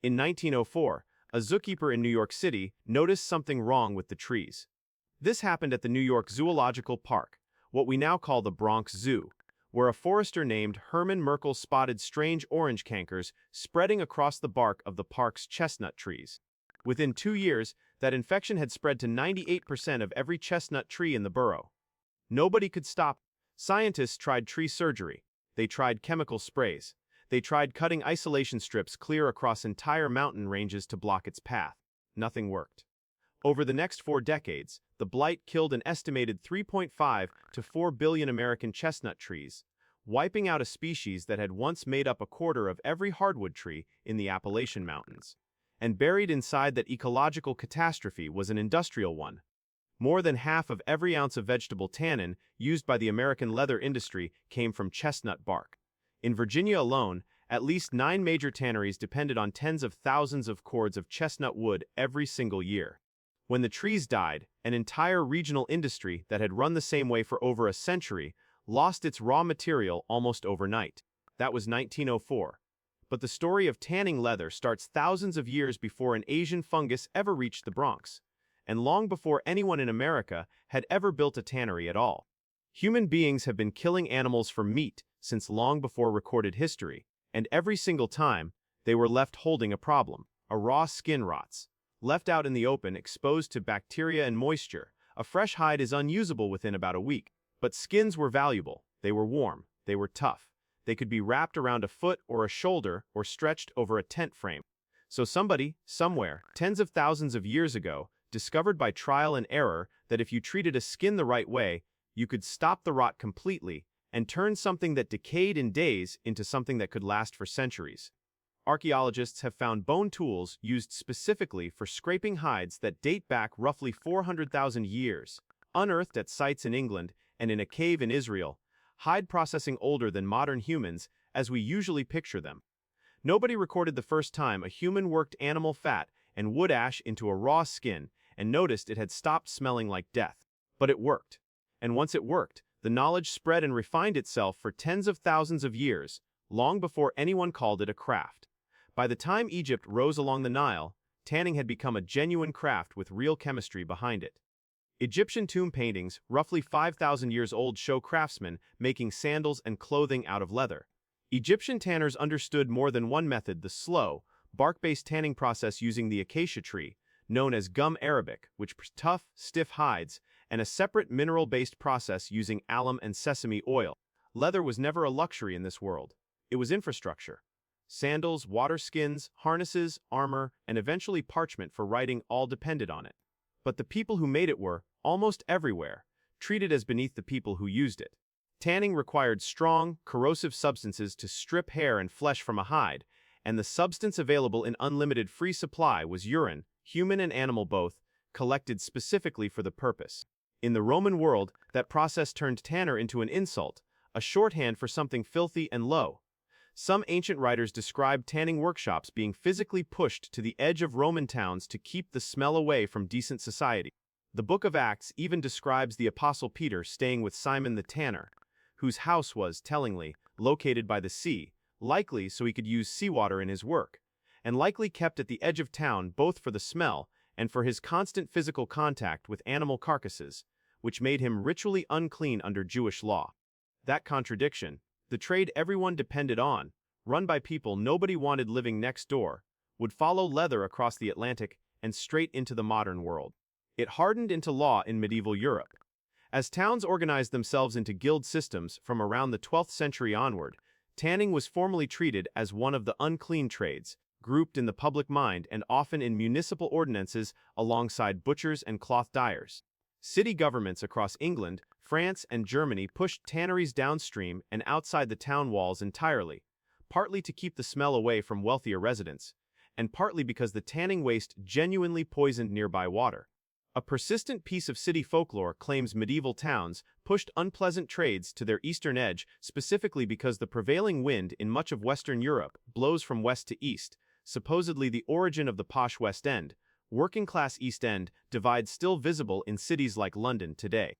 In 1904, a zookeeper in New York City noticed something wrong with the trees. This happened at the New York Zoological Park, what we now call the Bronx Zoo, where a forester named Herman Merkel spotted strange orange cankers spreading across the bark of the park's chestnut trees. Within 2 years, that infection had spread to 98% of every chestnut tree in the borough. Nobody could stop. Scientists tried tree surgery. They tried chemical sprays. They tried cutting isolation strips clear across entire mountain ranges to block its path. Nothing worked. Over the next 4 decades, the blight killed an estimated 3.5 to 4 billion American chestnut trees, wiping out a species that had once made up a quarter of every hardwood tree in the Appalachian Mountains. And buried inside that ecological catastrophe was an industrial one. More than half of every ounce of vegetable tannin used by the American leather industry came from chestnut bark. In Virginia alone, at least 9 major tanneries depended on tens of thousands of cords of chestnut wood every single year. When the trees died, an entire regional industry that had run the same way for over a century lost its raw material almost overnight. That was 1904. But the story of tanning leather starts thousands of years before an Asian fungus ever reached the Bronx, and long before anyone in America had ever built a tannery at all. Human beings have been killing animals for meat since long before recorded history, and every single time, they were left holding a problem. A raw skin rots. Left out in the open, exposed to bacteria and moisture, a fresh hide is unusable within about a week. But skins were valuable. They were warm. They were tough. They could be wrapped around a foot or a shoulder or stretched over a tent frame. So somebody, somewhere, tens of thousands of years ago, discovered by trial and error that if you treated a skin the right way, you could stop the rot completely and turn something that decayed in days into something that could last for centuries. Archaeologists have found bone tools used specifically for scraping hides that date back roughly 400,000 years, unearthed at sites in England and in a cave in Israel, hide processing older than modern humans as we usually picture them. Nobody recorded the first time a human worked animal fat and wood ash into a raw skin and noticed it had stopped smelling like death. But it worked. And once it worked, the knowledge spread and refined itself for tens of thousands of years, long before anyone called it a craft. By the time Egypt rose along the Nile, tanning had become a genuine craft with real chemistry behind it. Egyptian tomb paintings, roughly 5,000 years old, show craftsmen making sandals and clothing out of leather. Egyptian tanners understood more than one method: the slow, bark-based tanning process using the acacia tree, known as gum arabic, which tough, stiff hides, and a separate mineral-based process using alum and sesame oil. Leather was never a luxury in this world. It was infrastructure. Sandals, water skins, harnesses, armor, and eventually parchment for writing all depended on it. But the people who made it were, almost everywhere, treated as beneath the people who used it. Tanning required strong, corrosive substances to strip hair and flesh from a hide, and the substance available in unlimited free supply was urine, human and animal both, collected specifically for the purpose. In the Roman world, that process turned tanner into an insult, a shorthand for something filthy and low. Some ancient writers described tanning workshops being physically pushed to the edge of Roman towns to keep the smell away from decent society. The Book of Acts even describes the Apostle Peter staying with Simon the tanner, whose house was, tellingly, located by the sea, likely so he could use seawater in his work, and likely kept at the edge of town both for the smell and for his constant physical contact with animal carcasses, which made him ritually unclean under Jewish law. That contradiction, the trade everyone depended on, run by people nobody wanted living next door, would follow leather across the Atlantic and straight into the modern world. It hardened into law in medieval Europe. As towns organized themselves into guild systems from around the 12th century onward, tanning was formally treated as one of the unclean trades, grouped in the public mind and often in municipal ordinances alongside butchers and cloth dyers. City governments across England, France, and Germany pushed tanneries downstream and outside the town walls entirely, partly to keep the smell away from wealthier residents, and partly because the tanning waste genuinely poisoned nearby water. A persistent piece of city folklore claims medieval towns pushed unpleasant trades to their eastern edge specifically because the prevailing wind in much of Western Europe blows from west to east, supposedly the origin of the posh West End. Working-class East End divide still visible in cities like London today.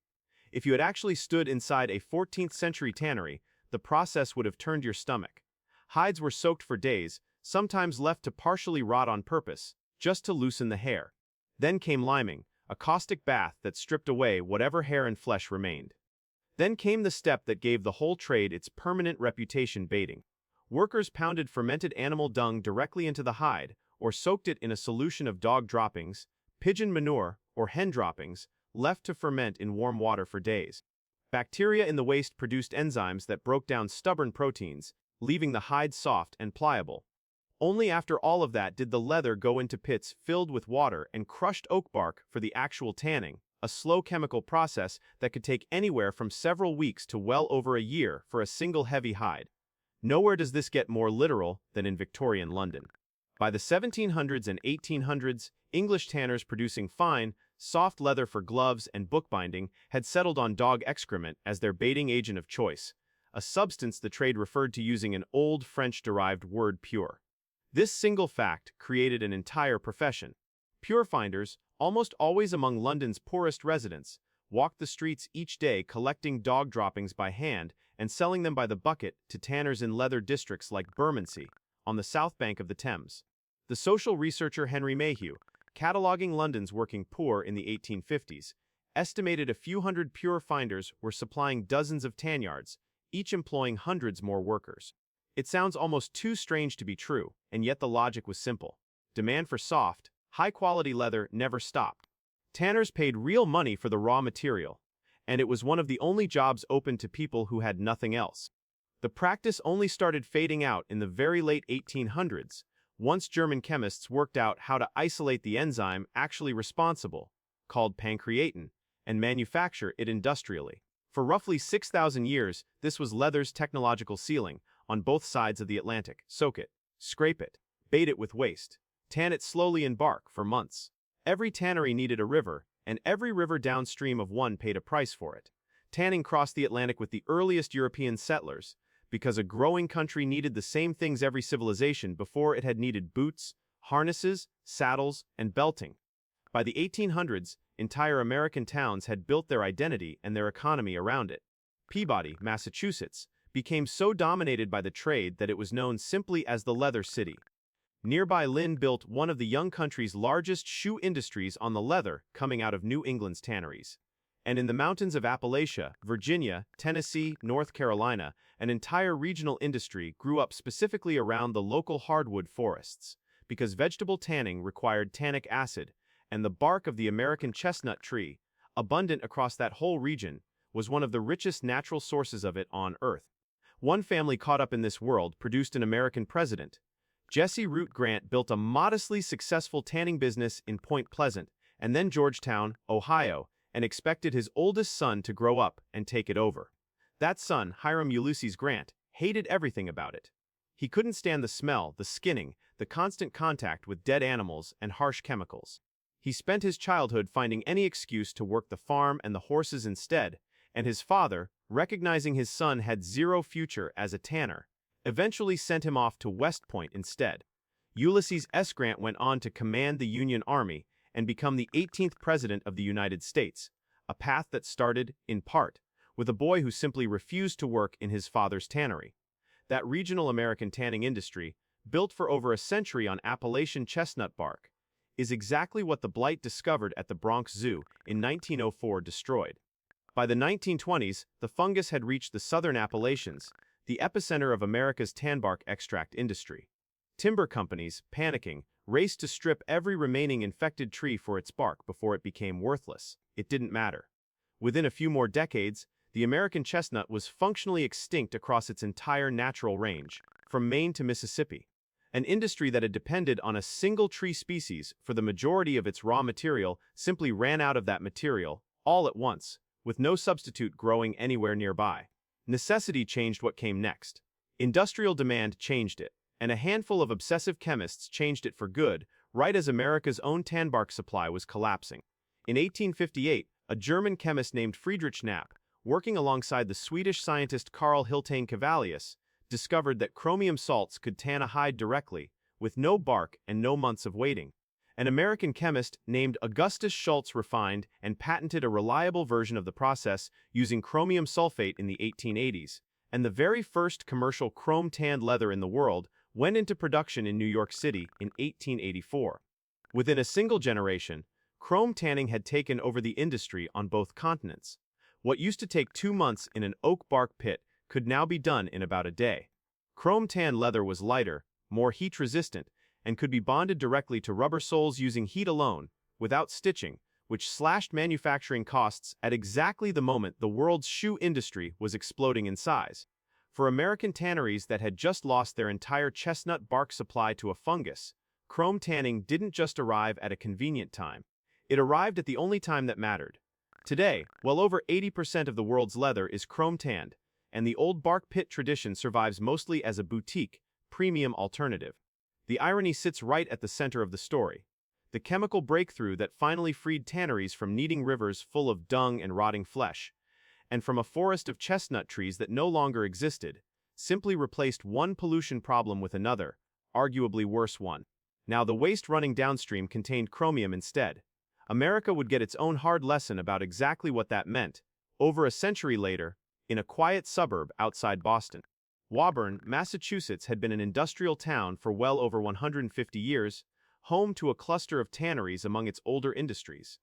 If you had actually stood inside a 14th century tannery, the process would have turned your stomach. Hides were soaked for days, sometimes left to partially rot on purpose, just to loosen the hair. Then came liming, a caustic bath that stripped away whatever hair and flesh remained. Then came the step that gave the whole trade its permanent reputation: baiting. Workers pounded fermented animal dung directly into the hide, or soaked it in a solution of dog droppings, pigeon manure, or hen droppings, left to ferment in warm water for days. Bacteria in the waste produced enzymes that broke down stubborn proteins, leaving the hide soft and pliable. Only after all of that did the leather go into pits filled with water and crushed oak bark for the actual tanning, a slow chemical process that could take anywhere from several weeks to well over a year for a single heavy hide. Nowhere does this get more literal than in Victorian London. By the 1700s and 1800s, English tanners producing fine, soft leather for gloves and bookbinding had settled on dog excrement as their baiting agent of choice, a substance the trade referred to using an old French-derived word pure. This single fact created an entire profession. Purefinders, almost always among London's poorest residents, walked the streets each day collecting dog droppings by hand and selling them by the bucket to tanners in leather districts like Bermondsey, on the south bank of the Thames. The social researcher Henry Mayhew, cataloging London's working poor in the 1850s, estimated a few hundred Purefinders were supplying dozens of tan yards, each employing hundreds more workers. It sounds almost too strange to be true, and yet the logic was simple. Demand for soft, high-quality leather never stopped. Tanners paid real money for the raw material, and it was one of the only jobs open to people who had nothing else. The practice only started fading out in the very late 1800s, once German chemists worked out how to isolate the enzyme actually responsible, called pancreatin, and manufacture it industrially. For roughly 6,000 years, this was leather's technological ceiling on both sides of the Atlantic. Soak it, scrape it, bait it with waste, tan it slowly in bark for months. Every tannery needed a river, and every river downstream of one paid a price for it. Tanning crossed the Atlantic with the earliest European settlers, because a growing country needed the same things every civilization before it had needed boots, harnesses, saddles, and belting. By the 1800s, entire American towns had built their identity and their economy around it. Peabody, Massachusetts, became so dominated by the trade that it was known simply as the Leather City. Nearby Lynn built one of the young country's largest shoe industries on the leather coming out of New England's tanneries. And in the mountains of Appalachia, Virginia, Tennessee, North Carolina, an entire regional industry grew up specifically around the local hardwood forests, because vegetable tanning required tannic acid, and the bark of the American chestnut tree, abundant across that whole region, was one of the richest natural sources of it on Earth. One family caught up in this world produced an American president. Jesse Root Grant built a modestly successful tanning business in Point Pleasant, and then Georgetown, Ohio, and expected his oldest son to grow up and take it over. That son, Hiram Ulysses Grant, hated everything about it. He couldn't stand the smell, the skinning, the constant contact with dead animals and harsh chemicals. He spent his childhood finding any excuse to work the farm and the horses instead, and his father, recognizing his son had zero future as a tanner, eventually sent him off to West Point instead. Ulysses S. Grant went on to command the Union Army and become the 18th President of the United States, a path that started, in part, with a boy who simply refused to work in his father's tannery. That regional American tanning industry, built for over a century on Appalachian chestnut bark, is exactly what the Blight discovered at the Bronx Zoo in 1904 destroyed. By the 1920s, the fungus had reached the southern Appalachians, the epicenter of America's tanbark extract industry. Timber companies, panicking, raced to strip every remaining infected tree for its bark before it became worthless. It didn't matter. Within a few more decades, the American chestnut was functionally extinct across its entire natural range, from Maine to Mississippi. An industry that had depended on a single tree species for the majority of its raw material simply ran out of that material, all at once, with no substitute growing anywhere nearby. Necessity changed what came next. Industrial demand changed it, and a handful of obsessive chemists changed it for good, right as America's own tanbark supply was collapsing. In 1858, a German chemist named Friedrich Knapp, working alongside the Swedish scientist Carl Hiltain Cavallius, discovered that chromium salts could tan a hide directly, with no bark and no months of waiting. An American chemist named Augustus Schultz refined and patented a reliable version of the process using chromium sulfate in the 1880s, and the very first commercial chrome-tanned leather in the world went into production in New York City in 1884. Within a single generation, chrome tanning had taken over the industry on both continents. What used to take 2 months in an oak bark pit could now be done in about a day. Chrome tan leather was lighter, more heat-resistant, and could be bonded directly to rubber soles using heat alone, without stitching, which slashed manufacturing costs at exactly the moment the world's shoe industry was exploding in size. For American tanneries that had just lost their entire chestnut bark supply to a fungus, chrome tanning didn't just arrive at a convenient time. It arrived at the only time that mattered. Today, well over 80% of the world's leather is chrome tanned, and the old bark pit tradition survives mostly as a boutique, premium alternative. The irony sits right at the center of the story. The chemical breakthrough that finally freed tanneries from needing rivers full of dung and rotting flesh, and from a forest of chestnut trees that no longer existed, simply replaced one pollution problem with another, arguably worse one. Now the waste running downstream contained chromium instead. America would get its own hard lesson about exactly what that meant, over a century later, in a quiet suburb outside Boston. Woburn, Massachusetts had been an industrial town for well over 150 years, home to a cluster of tanneries among its older industries.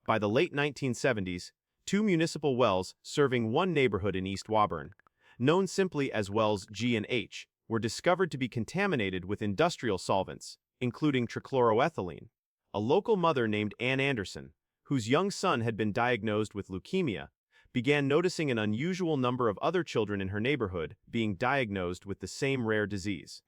By the late 1970s, 2 municipal wells serving one neighborhood in East Woburn, known simply as wells G and H, were discovered to be contaminated with industrial solvents, including trichloroethylene. A local mother named Ann Anderson, whose young son had been diagnosed with leukemia, began noticing an unusual number of other children in her neighborhood being diagnosed with the same rare disease.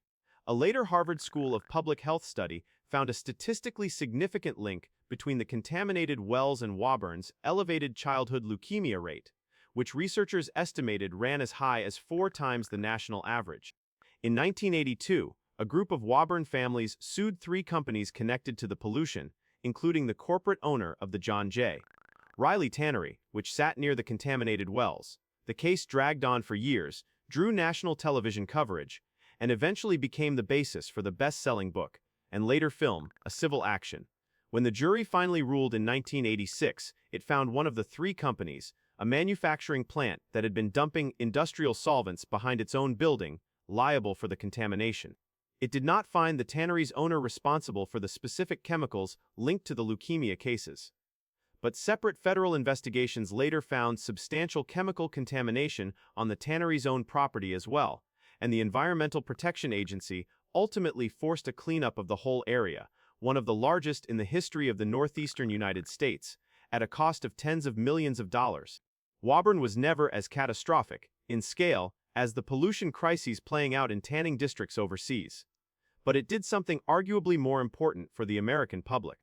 A later Harvard School of Public Health study found a statistically significant link between the contaminated wells and Woburn's elevated childhood leukemia rate, which researchers estimated ran as high as 4 times the national average. In 1982, a group of Woburn families sued 3 companies connected to the pollution, including the corporate owner of the John J. Riley Tannery, which sat near the contaminated wells. The case dragged on for years, drew national television coverage, and eventually became the basis for the best-selling book, and later film, A Civil Action. When the jury finally ruled in 1986, it found one of the 3 companies, a manufacturing plant that had been dumping industrial solvents behind its own building, liable for the contamination. It did not find the tannery's owner responsible for the specific chemicals linked to the leukemia cases. But separate federal investigations later found substantial chemical contamination on the tannery's own property as well, and the Environmental Protection Agency ultimately forced a cleanup of the whole area, one of the largest in the history of the northeastern United States, at a cost of tens of millions of dollars. Woburn was never as catastrophic, in scale, as the pollution crises playing out in tanning districts overseas. But it did something arguably more important for the American public.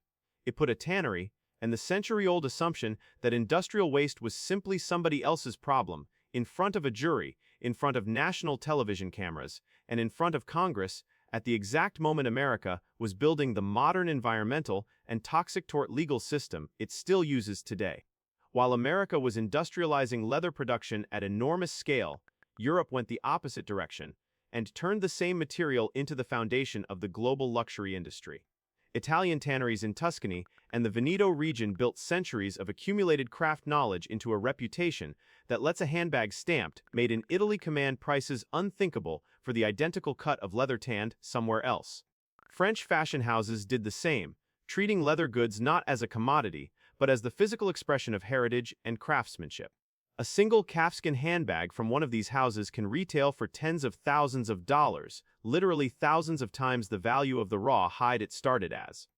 It put a tannery, and the century-old assumption that industrial waste was simply somebody else's problem, in front of a jury, in front of national television cameras, and in front of Congress, at the exact moment America was building the modern environmental and toxic tort legal system it still uses today. While America was industrializing leather production at enormous scale, Europe went the opposite direction and turned the same material into the foundation of the global luxury industry. Italian tanneries in Tuscany and the Veneto region built centuries of accumulated craft knowledge into a reputation that lets a handbag stamped made in Italy command prices unthinkable for the identical cut of leather tanned somewhere else. French fashion houses did the same, treating leather goods not as a commodity, but as the physical expression of heritage and craftsmanship. A single calfskin handbag from one of these houses can retail for tens of thousands of dollars, literally thousands of times the value of the raw hide it started as.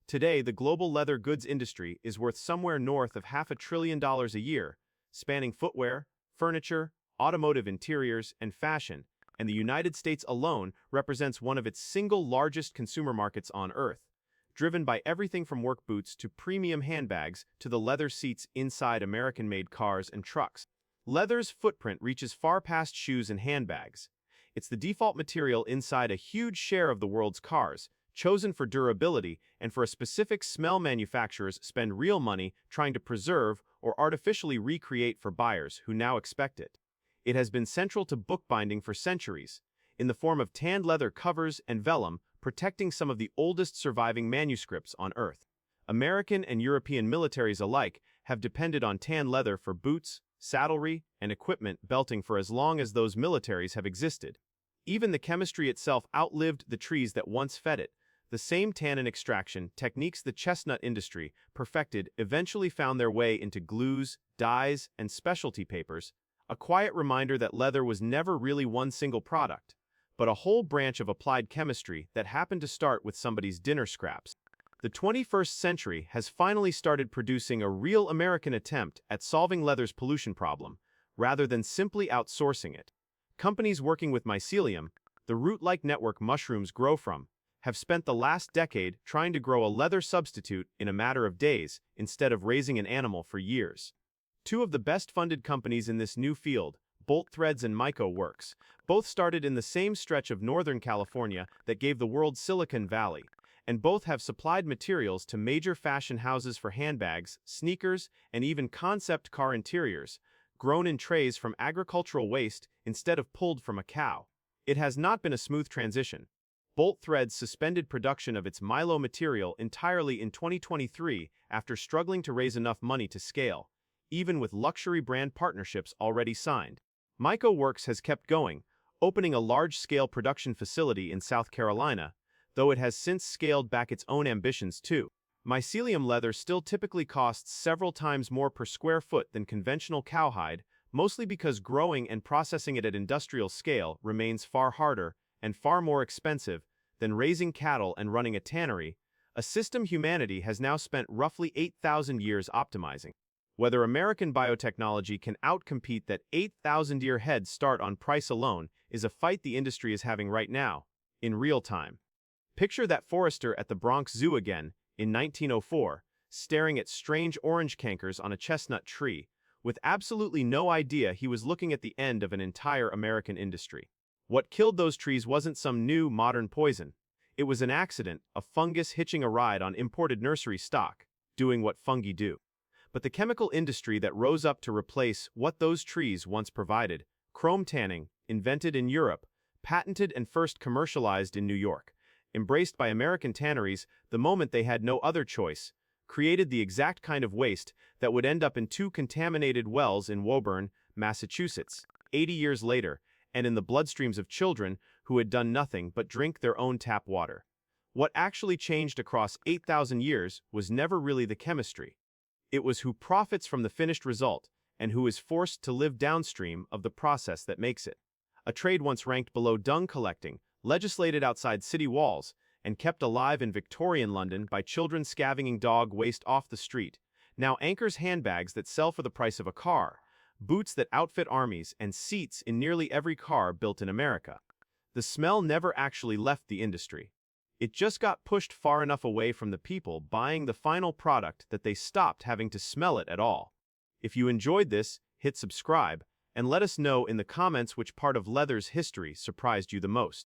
Today, the global leather goods industry is worth somewhere north of $500 billion a year, spanning footwear, furniture, automotive interiors, and fashion, and the United States alone represents one of its single largest consumer markets on Earth, driven by everything from work boots to premium handbags to the leather seats inside American-made cars and trucks. Leather's footprint reaches far past shoes and handbags. It's the default material inside a huge share of the world's cars, chosen for durability and for a specific smell manufacturers spend real money trying to preserve or artificially recreate for buyers who now expect it. It has been central to bookbinding for centuries, in the form of tanned leather covers and vellum, protecting some of the oldest surviving manuscripts on Earth. American and European militaries alike have depended on tan leather for boots, saddlery, and equipment belting for as long as those militaries have existed. Even the chemistry itself outlived the trees that once fed it. The same tannin extraction techniques the chestnut industry perfected eventually found their way into glues, dyes, and specialty papers, a quiet reminder that leather was never really one single product, but a whole branch of applied chemistry that happened to start with somebody's dinner scraps. The 21st century has finally started producing a real American attempt at solving leather's pollution problem, rather than simply outsourcing it. Companies working with Mycelium, the root-like network mushrooms grow from, have spent the last decade trying to grow a leather substitute in a matter of days instead of raising an animal for years. Two of the best-funded companies in this new field, Bolt Threads and Works, both started in the same stretch of Northern California that gave the world Silicon Valley, and both have supplied materials to major fashion houses for handbags, sneakers, and even concept car interiors, grown in trays from agricultural waste instead of pulled from a cow. It has not been a smooth transition. Bolt Threads suspended production of its Milo material entirely in 2023 after struggling to raise enough money to scale, even with luxury brand partnerships already signed. Works has kept going, opening a large-scale production facility in South Carolina, though it has since scaled back its own ambitions too. Mycelium leather still typically costs several times more per square foot than conventional cowhide, mostly because growing and processing it at industrial scale remains far harder and far more expensive than raising cattle and running a tannery, a system humanity has now spent roughly 8,000 years optimizing. Whether American biotechnology can outcompete that 8,000-year head start on price alone is a fight the industry is having right now, in real time. Picture that forester at the Bronx Zoo again, in 1904, staring at strange orange cankers on a chestnut tree, with absolutely no idea he was looking at the end of an entire American industry. What killed those trees wasn't some new, modern poison. It was an accident, a fungus hitching a ride on imported nursery stock, doing what fungi do. But the chemical industry that rose up to replace what those trees once provided, chrome tanning, invented in Europe, patented and first commercialized in New York, embraced by American tanneries the moment they had no other choice, created the exact kind of waste that would end up in two contaminated wells in Woburn, Massachusetts, 80 years later, and in the bloodstreams of children who had done nothing but drink their own tap water. What actually changed across 8,000 years was never really the chemistry. It was who profits from the finished result and who is forced to live downstream of the process that makes it. A trade once ranked below dung collecting, legislated outside city walls, and kept alive in Victorian London by children scavenging dog waste off the street, now anchors handbags that sell for the price of a car, boots that outfit armies, and seats in nearly every car built in America. The smell never actually left the industry. It just got pushed far enough away from the people buying the final product that they stopped having to smell it at all. If you enjoyed this, hit subscribe, and let us know in the comments which part of leather's history surprised you the most.